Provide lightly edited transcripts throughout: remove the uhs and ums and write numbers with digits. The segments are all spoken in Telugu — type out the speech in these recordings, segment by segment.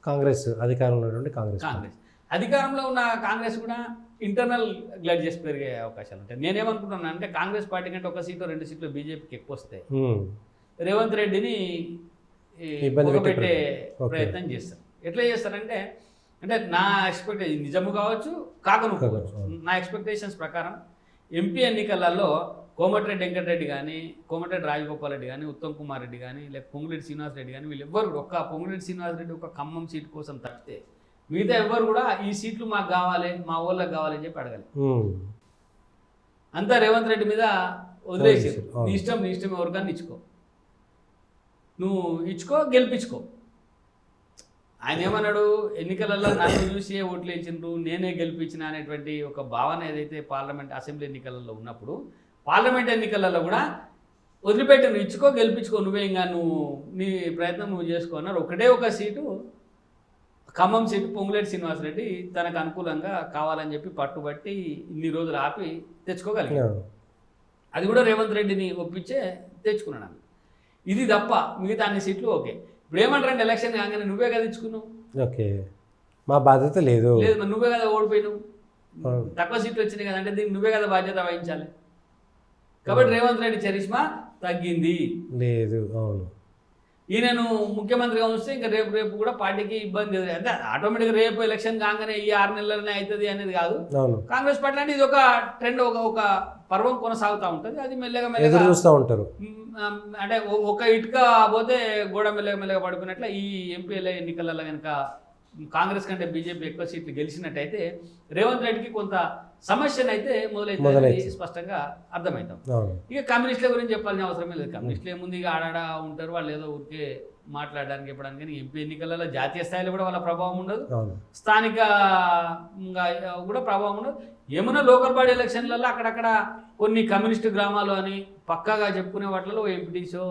కాంగ్రెస్ అధికారంలో ఉన్నటువంటి కాంగ్రెస్ అధికారంలో ఉన్న కాంగ్రెస్ కూడా ఇంటర్నల్ గ్లడ్జెస్ పెరిగే అవకాశాలు ఉంటాయి. నేనేమనుకుంటున్నాను అంటే కాంగ్రెస్ పార్టీ కంటే ఒక సీటు 2 సీట్లు బీజేపీకి ఎక్కువ వస్తాయి. రేవంత్ రెడ్డిని పెట్టే ప్రయత్నం చేస్తారు. ఎట్లా చేస్తారంటే అంటే నా ఎక్స్పెక్టేషన్ నిజము కావచ్చు కాకను కావచ్చు. నా ఎక్స్పెక్టేషన్స్ ప్రకారం ఎంపీ ఎన్నికలలో కోమటిరెడ్డి వెంకటరెడ్డి కానీ, కోమటిరెడ్డి రాజగోపాల్ రెడ్డి కానీ, ఉత్తమ్ కుమార్ రెడ్డి కానీ, లేక పొంగులేటి శ్రీనివాస్ రెడ్డి కానీ, వీళ్ళు ఎవ్వరు ఒక్క పొంగులేటి శ్రీనివాస్ రెడ్డి ఒక ఖమ్మం సీటు కోసం తప్పితే మిగతా ఎవ్వరు కూడా ఈ సీట్లు మాకు కావాలి, మా ఊళ్ళకి కావాలి అని చెప్పి అడగాలి. అంతా రేవంత్ రెడ్డి మీద వదిలేసారు. నీ ఇష్టం ఎవరికన్నా ఇచ్చుకో, నువ్వు ఇచ్చుకో, గెలిపించుకో. ఆయన ఏమన్నాడు, ఎన్నికలలో నన్ను చూసి ఓట్లు వేసిండ్రు, నేనే గెలిపించిన అనేటువంటి ఒక భావన ఏదైతే పార్లమెంట్ అసెంబ్లీ ఎన్నికలలో ఉన్నప్పుడు పార్లమెంట్ ఎన్నికలలో కూడా వదిలిపెట్టి నువ్వు ఇచ్చుకో, గెలిపించుకో, నువ్వే ఇంకా నీ ప్రయత్నం నువ్వు చేసుకో అన్నారు. ఒకటే ఒక సీటు ఖమ్మం సీటు పొంగులేటి శ్రీనివాసరెడ్డి తనకు అనుకూలంగా కావాలని చెప్పి పట్టుబట్టి ఇన్ని రోజులు ఆపి తెచ్చుకోగలిగాడు. అది కూడా రేవంత్ రెడ్డిని ఒప్పించే తెచ్చుకున్నాను. ఇది తప్ప మిగతా అన్ని సీట్లు ఓకే. ఇప్పుడు ఏమంటారంటే ఎలక్షన్ కాగానే నువ్వే కదా ఇచ్చుకున్నావు, ఓకే మా బాధ్యత లేదు, నువ్వే కదా ఓడిపోయినావు, తక్కువ సీట్లు వచ్చినాయి కదా అంటే దీనికి నువ్వే కదా బాధ్యత వహించాలి. కాబట్టి రేవంత్ రెడ్డి చరిష్మా తగ్గింది లేదు. అవును, ఈయనను ముఖ్యమంత్రిగా ఉంచితే ఇంకా రేపు కూడా పార్టీకి ఇబ్బంది అంటే ఆటోమేటిక్గా రేపు ఎలక్షన్ కాగానే ఈ 6 నెలలనే అవుతుంది అనేది కాదు. కాంగ్రెస్ పార్టీ అంటే ఇది ఒక ట్రెండ్, ఒక పర్వం కొనసాగుతూ ఉంటుంది. అది మెల్లగా చూస్తూ ఉంటారు. అంటే ఒక ఇటుక పోతే గోడ మెల్లగా పడుకున్నట్ల ఈ ఎంపీల ఎన్నికలలో కనుక కాంగ్రెస్ కంటే బీజేపీ ఎక్కువ సీట్లు గెలిచినట్టయితే రేవంత్ రెడ్డికి కొంత సమస్యను అయితే మొదలైతే స్పష్టంగా అర్థమవుతాం. ఇక కమ్యూనిస్టుల గురించి చెప్పాల్సిన అవసరమే లేదు. కమ్యూనిస్టులు ఏముంది, ఇక ఆడాడ ఉంటారు, వాళ్ళు ఏదో ఊరికే మాట్లాడడానికి చెప్పడానికి. కానీ ఎంపీ ఎన్నికలలో జాతీయ స్థాయిలో కూడా వాళ్ళ ప్రభావం ఉండదు, స్థానిక కూడా ప్రభావం ఉండదు. ఏమన్నా లోకల్ బాడీ ఎలక్షన్లలో అక్కడక్కడ కొన్ని కమ్యూనిస్టు గ్రామాలు అని పక్కాగా చెప్పుకునే వాటిలో ఎంపీటీసో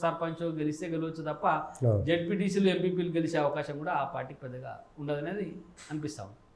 సర్పంచో గెలిస్తే గెలవచ్చు తప్ప జెడ్పీటీసీలు ఎంపీపీలు గెలిచే అవకాశం కూడా ఆ పార్టీకి పెద్దగా ఉండదనేది అనిపిస్తాం.